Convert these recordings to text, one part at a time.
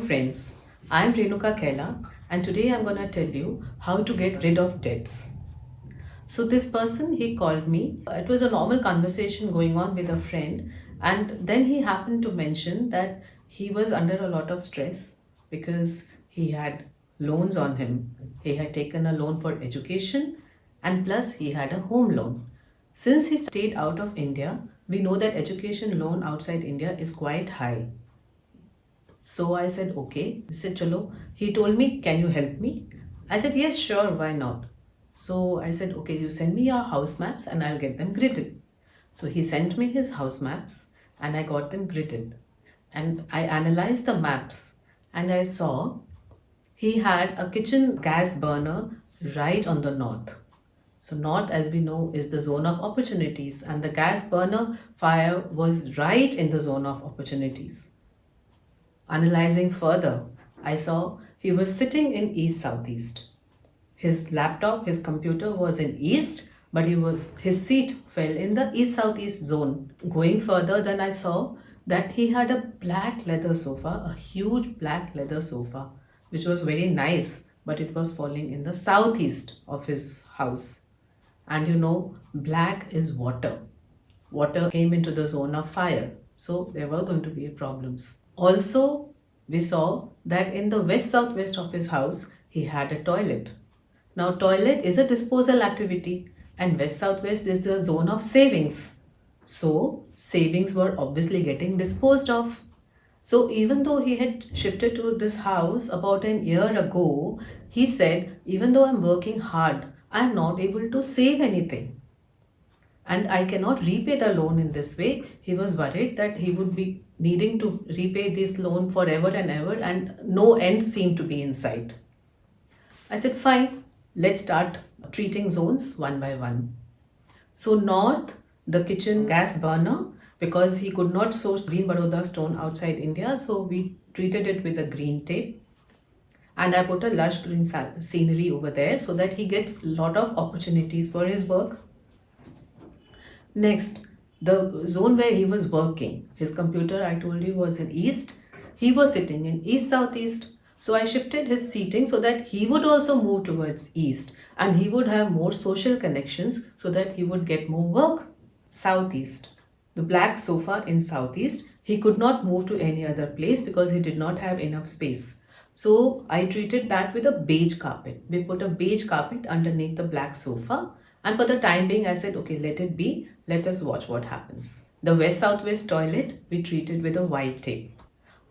friends, I'm Renuka Kela and today I'm going to tell you how to get rid of debts. So this person, he called me. It was a normal conversation going on with a friend, and then he happened to mention that he was under a lot of stress because he had loans on him. He had taken a loan for education and plus he had a home loan. Since he stayed out of India, we know that education loan outside India is quite high. So I said, okay. He said, chalo. He told me, can you help me? I said, yes, sure, why not? So I said, okay, you send me your house maps and I'll get them gridded. So he sent me his house maps and I got them gridded. And I analyzed the maps and I saw he had a kitchen gas burner right on the north. So north, as we know, is the zone of opportunities, and the gas burner fire was right in the zone of opportunities. Analyzing further, I saw he was sitting in east southeast. His laptop, his computer was in east, but his seat fell in the east southeast zone. Going further, then I saw that he had a black leather sofa, a huge black leather sofa, which was very nice, but it was falling in the southeast of his house. And you know, black is water. Water came into the zone of fire. So there were going to be problems. Also, we saw that in the west southwest of his house, he had a toilet. Now, toilet is a disposal activity, and west southwest is the zone of savings. So, savings were obviously getting disposed of. So, even though he had shifted to this house about an year ago, he said, even though I'm working hard, I'm not able to save anything and I cannot repay the loan in this way. He was worried that he would be needing to repay this loan forever and ever, and no end seemed to be in sight. I said, fine, let's start treating zones one by one. So, north, the kitchen gas burner, because he could not source green Baroda stone outside India, so we treated it with a green tape. And I put a lush green scenery over there so that he gets a lot of opportunities for his work. Next, the zone where he was working, his computer I told you was in east. He was sitting in east southeast. So I shifted his seating so that he would also move towards east and he would have more social connections so that he would get more work. Southeast. The black sofa in southeast, he could not move to any other place because he did not have enough space. So I treated that with a beige carpet. We put a beige carpet underneath the black sofa. And for the time being, I said, okay, let it be. Let us watch what happens. The west-southwest toilet, we treated with a white tape.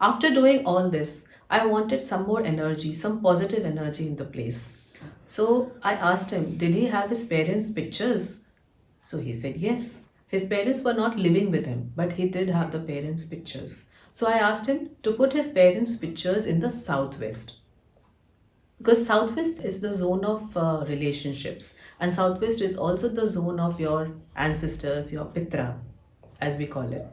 After doing all this, I wanted some more energy, some positive energy in the place. So I asked him, did he have his parents' pictures? So he said, yes. His parents were not living with him, but he did have the parents' pictures. So I asked him to put his parents' pictures in the southwest. Because southwest is the zone of relationships, and southwest is also the zone of your ancestors, your pitra, as we call it.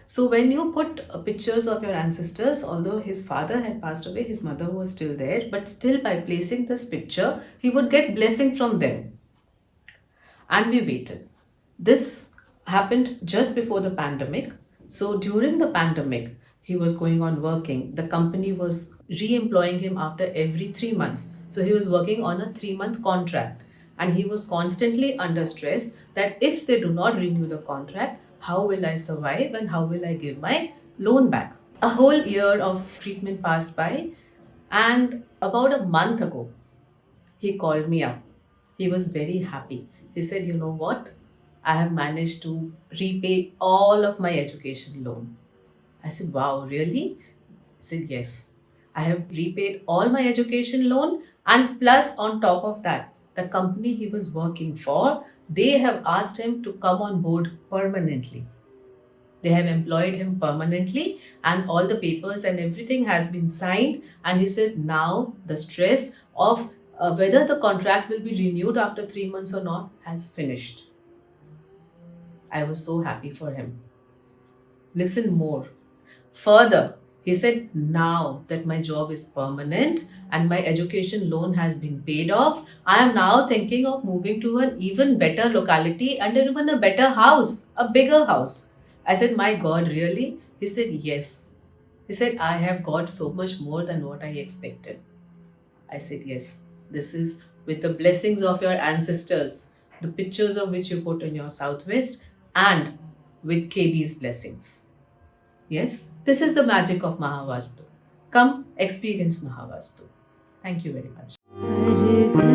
So when you put pictures of your ancestors, although his father had passed away, his mother was still there, but still by placing this picture, he would get blessing from them. And we waited. This happened just before the pandemic. So during the pandemic, he was going on working. The company was re-employing him after every 3 months. So he was working on a 3-month contract. And he was constantly under stress that if they do not renew the contract, how will I survive and how will I give my loan back? A whole year of treatment passed by, and about a month ago, he called me up. He was very happy. He said, you know what? I have managed to repay all of my education loan. I said, wow, really? He said, yes. I have repaid all my education loan, and plus on top of that, the company he was working for, they have asked him to come on board permanently. They have employed him permanently and all the papers and everything has been signed. And he said now the stress of whether the contract will be renewed after 3 months or not has finished. I was so happy for him. Listen more. Further, he said, now that my job is permanent and my education loan has been paid off, I am now thinking of moving to an even better locality and even a better house, a bigger house. I said, my God, really? He said, yes. He said, I have got so much more than what I expected. I said, yes, this is with the blessings of your ancestors, the pictures of which you put in your southwest, and with KB's blessings. Yes, this is the magic of Mahavastu. Come experience Mahavastu. Thank you very much.